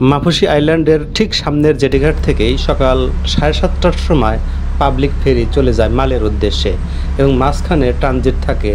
মাফুসি আইল্যান্ডের ঠিক সামনের জেটিঘাট থেকেই সকাল 7:30টার সময় পাবলিক ফেরি চলে যায় মালের উদ্দেশ্যে এবং মাঝখানে ট্রানজিট থাকে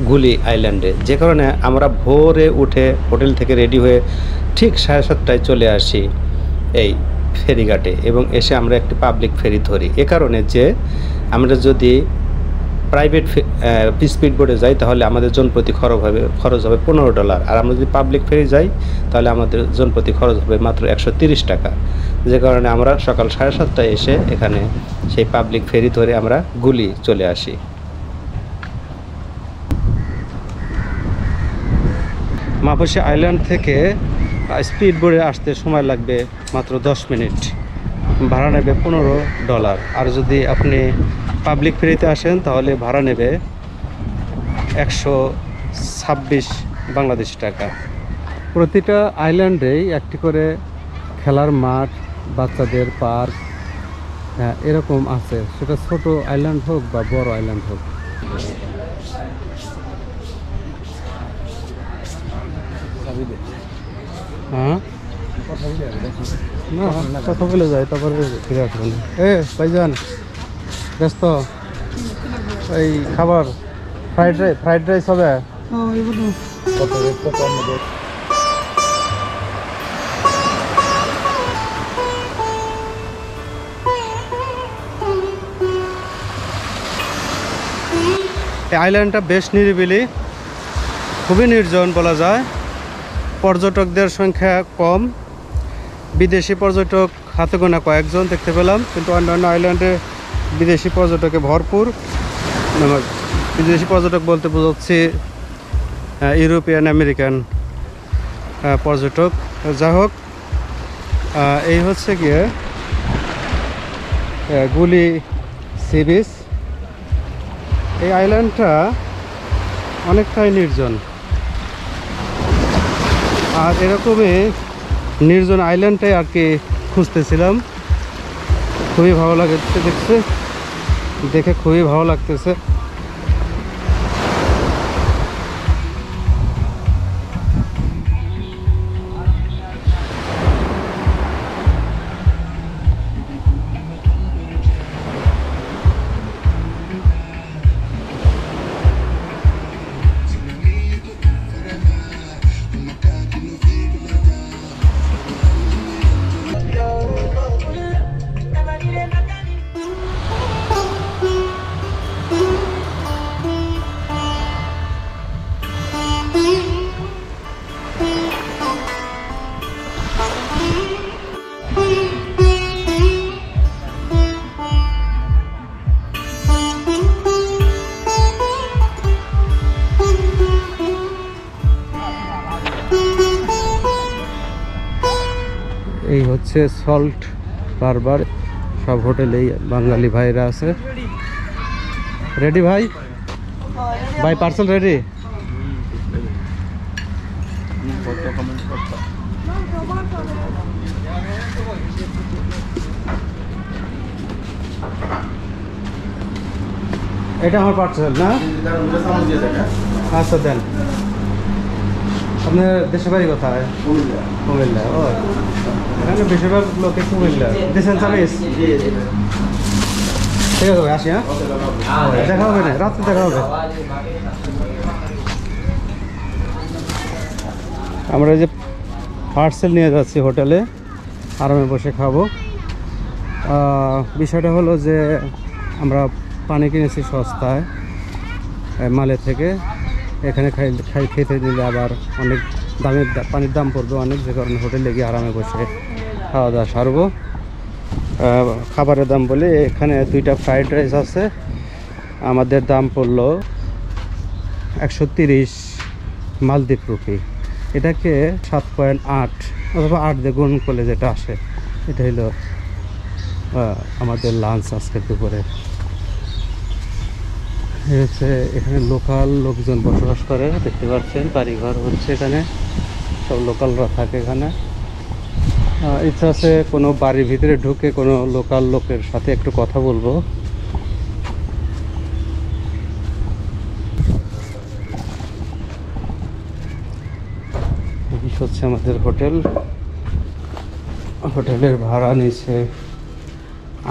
গুলি আইল্যান্ডে, যে কারণে আমরা ভোরে উঠে হোটেল থেকে রেডি হয়ে ঠিক 7:30টায় চলে আসি এই ফেরিঘাটে এবং এসে আমরা একটি পাবলিক ফেরি ধরি। এ কারণে যে আমরা যদি প্রাইভেট স্পিড বোটে যাই তাহলে আমাদের জনপ্রতি খরচ হবে $15, আর আমরা যদি পাবলিক ফেরি যাই তাহলে আমাদের জনপ্রতি খরচ হবে মাত্র 130 টাকা। যে কারণে আমরা সকাল 7:30টায় এসে এখানে সেই পাবলিক ফেরি ধরে আমরা গুলি চলে আসি। মাফুসি আইল্যান্ড থেকে স্পিড বোটে আসতে সময় লাগবে মাত্র 10 মিনিট, ভাড়া নেবে $15। আর যদি আপনি পাবলিক ফেরিতে আসেন তাহলে ভাড়া নেবে 126 বাংলাদেশি টাকা। প্রতিটা আইল্যান্ডেই একটি করে খেলার মাঠ, বাচ্চাদের পার্ক এরকম আছে, সেটা ছোট আইল্যান্ড হোক বা বড় আইল্যান্ড হোক। হ্যাঁ না, কথা বলে যায় তারপরে ফিরে আসবেন। ভাইজান ব্যস্ত? এই খাবার ফ্রাইড রাইস হবে। এই আইল্যান্ডটা বেশ নিরিবিলি, খুবই নির্জন বলা যায়। পর্যটকদের সংখ্যা কম, বিদেশি পর্যটক হাতে গোনা কয়েকজন দেখতে পেলাম, কিন্তু অন্যান্য আইল্যান্ডে বিদেশি পর্যটকে ভরপুর। বিদেশি পর্যটক বলতে বোঝাচ্ছি ইউরোপিয়ান আমেরিকান পর্যটক। যা হোক, এই হচ্ছে গিয়ে গুলি সি বিচ। এই আইল্যান্ডটা অনেকটাই নির্জন, আর এরকমই নির্জন আইল্যান্ডটাই আর কি খুঁজতেছিলাম। খুবই ভালো লাগছে, দেখে খুবই ভালো লাগতেছে। এই হচ্ছে সল্ট হারবার। সব হোটেলেই বাঙালি ভাইরা আছে। রেডি ভাই? ভাই পার্সেল রেডি? এটা আমার পার্সেল না? আচ্ছা দেন। আপনার দেশের বাড়ি কোথায়? কুমিল্লা। ও, এখানে বেশিরভাগ লোকে কুমিল্লা। দেশেন সামিস? ঠিক আছে ভাই, আসি। হ্যাঁ, দেখা হবে না, রাত্রে দেখা হবে। আমরা যে পার্সেল নিয়ে যাচ্ছি হোটেলে, আরামে বসে খাবো। বিষয়টা হলো যে আমরা পানি কিনেছি সস্তায় মালে থেকে। এখানে খেতে দিলে আবার অনেক দামের পানির দাম পড়বে অনেক, যে কারণে হোটেলে গিয়ে আরামে বসে খাওয়া দাওয়া সারবো। খাবারের দাম বলে এখানে 2টা ফ্রাইড রাইস আছে, আমাদের দাম পড়লো 130 মালদ্বীপ রুপি। এটাকে 7.8 অথবা 8 দিয়ে গুণ করলে যেটা আসে, এটা হলো আমাদের লাঞ্চ আজকের দুপুরে। হচ্ছে এখানে লোকাল লোকজন বসবাস করে, দেখতে পাচ্ছেন বাড়িঘর হচ্ছে এখানে, সব লোকালরা থাকে এখানে। ইচ্ছা আছে কোনো বাড়ির ভিতরে ঢুকে কোনো লোকাল লোকের সাথে একটু কথা বলবো। হচ্ছে আমাদের হোটেল। হোটেলের ভাড়া নিয়েছে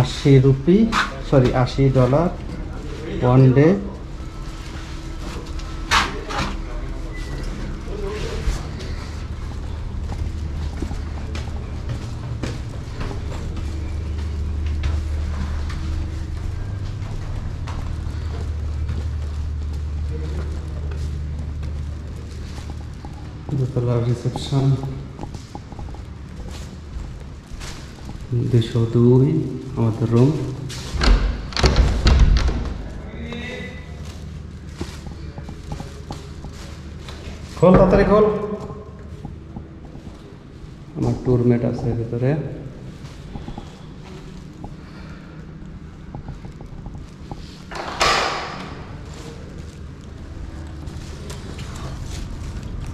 $80 ওয়ান ডে। দোতলার রিসেপশন, 202 আমাদের রুম। খোল, তাড়াতাড়ি খোল। আমার ট্যুরমেট আছে ভিতরে।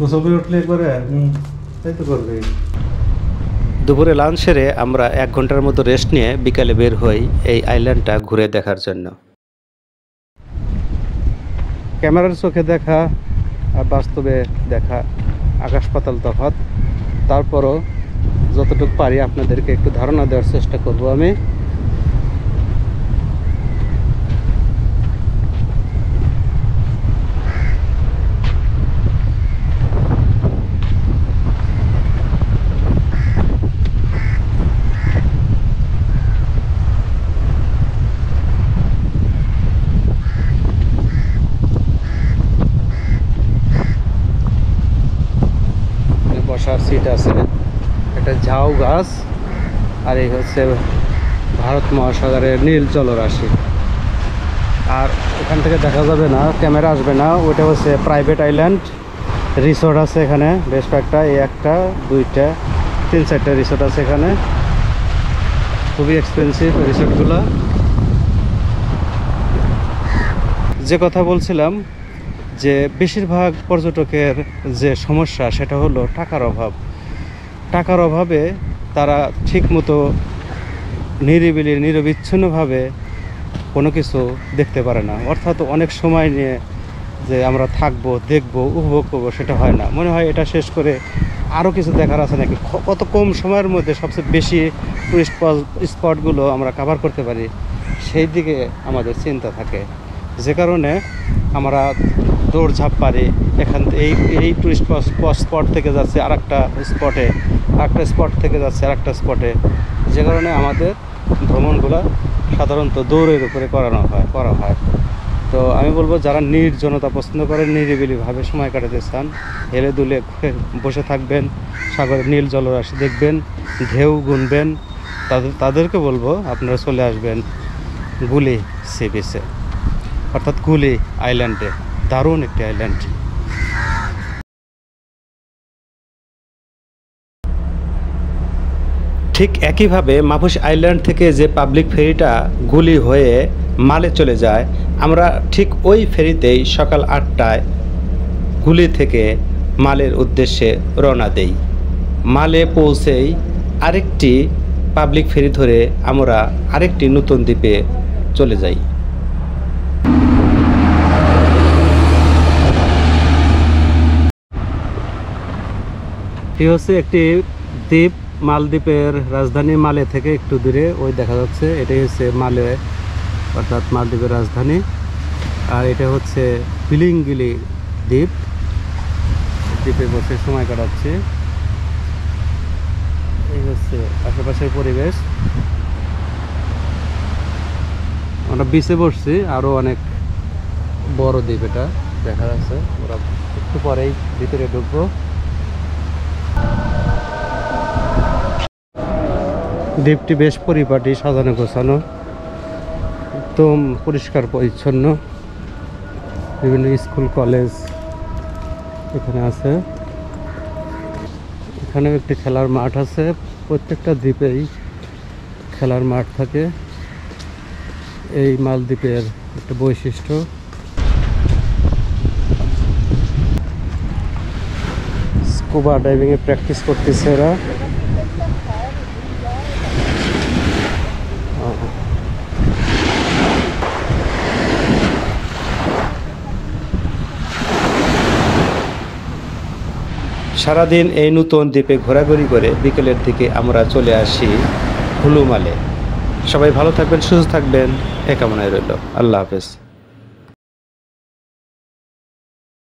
গোসল করে উঠলে একবারে তাই তো করবে। দুপুরে লাঞ্চ সেরে আমরা 1 ঘন্টার মতো রেস্ট নিয়ে বিকালে বের হই এই আইল্যান্ডটা ঘুরে দেখার জন্য। ক্যামেরার চোখে দেখা আর বাস্তবে দেখা আকাশ পাতাল তফাৎ। তারপরও যতটুকু পারি আপনাদেরকে একটু ধারণা দেওয়ার চেষ্টা করব আমি। বসার সিট আছে, এটা ঝাউ গাছ, আর এই হচ্ছে ভারত মহাসাগরের নীল জলরাশি। আর এখান থেকে দেখা যাবে না, ক্যামেরা আসবে না। ওটা হচ্ছে প্রাইভেট আইল্যান্ড, রিসোর্ট আছে এখানে বেশ কয়েকটা, এই 1টা 2টা 3-4টা রিসোর্ট আছে এখানে। খুবই এক্সপেন্সিভ রিসোর্টগুলো। যে কথা বলছিলাম যে বেশিরভাগ পর্যটকের যে সমস্যা সেটা হলো টাকার অভাব। টাকার অভাবে তারা ঠিকমতো নিরিবিলি নিরবিচ্ছিন্নভাবে কোনো কিছু দেখতে পারে না। অর্থাৎ অনেক সময় নিয়ে যে আমরা থাকবো, দেখবো, উপভোগ করবো, সেটা হয় না। মনে হয় এটা শেষ করে আরও কিছু দেখার আছে নাকি, কত কম সময়ের মধ্যে সবচেয়ে বেশি টুরিস্ট স্পটগুলো আমরা কভার করতে পারি, সেই দিকে আমাদের চিন্তা থাকে। যে কারণে আমরা দৌড়ঝাঁপ পারি এখান থেকে, এই টুরিস্ট স্পট থেকে যাচ্ছে আরেকটা স্পটে, আরেকটা স্পট থেকে যাচ্ছে আরেকটা স্পটে। যে কারণে আমাদের ভ্রমণগুলো সাধারণত দৌড়ের উপরে করা হয়। তো আমি বলবো, যারা নির্জনতা পছন্দ করেন, নিরিবিলিভাবে সময় কাটাতে চান, হেলে দুলে বসে থাকবেন, সাগরের নীল জলরাশি দেখবেন, ঢেউ গুনবেন, তাদেরকে বলবো আপনারা চলে আসবেন গুলি সি বিচে, অর্থাৎ গুলি আইল্যান্ডে। দারুণ একটি আইল্যান্ড। ঠিক একইভাবে মাপুস আইল্যান্ড থেকে যে পাবলিক ফেরিটা গুলি হয়ে মালে চলে যায়, আমরা ঠিক ওই ফেরিতেই সকাল 8টায় গুলি থেকে মালের উদ্দেশ্যে রওনা দেই। মালে পৌঁছেই আরেকটি পাবলিক ফেরি ধরে আমরা আরেকটি নতুন দ্বীপে চলে যাই। এটি হচ্ছে একটি দ্বীপ, মালদ্বীপের রাজধানী মালে থেকে একটু দূরে, ওই দেখা যাচ্ছে, এটাই হচ্ছে মালে, অর্থাৎ মালদ্বীপের রাজধানী। আর এটা হচ্ছে পিলিঙ্গিলি দ্বীপ, দ্বীপে বসে সময় কাটাচ্ছে। এই হচ্ছে আশেপাশের পরিবেশ। আমরা বিচে বসছি, আরও অনেক বড় দ্বীপ এটা দেখা যাচ্ছে। ওরা একটু পরেই ভিতরে ঢুকবো। দ্বীপটি বেশ পরিপাটি, সাজানো গোছানো, একদম পরিষ্কার পরিচ্ছন্ন। বিভিন্ন স্কুল কলেজ এখানে আছে। এখানেও একটি খেলার মাঠ আছে। প্রত্যেকটা দ্বীপেই খেলার মাঠ থাকে, এই মালদ্বীপের একটা বৈশিষ্ট্য। স্কুবা ডাইভিংয়ে প্র্যাকটিস করতেছে এরা। সারাদিন এই নতুন দ্বীপে ঘোরাঘুরি করে বিকেলের দিকে আমরা চলে আসি হুলুমালে। সবাই ভালো থাকবেন, সুস্থ থাকবেন, এ কামনায় রইল। আল্লাহ হাফেজ।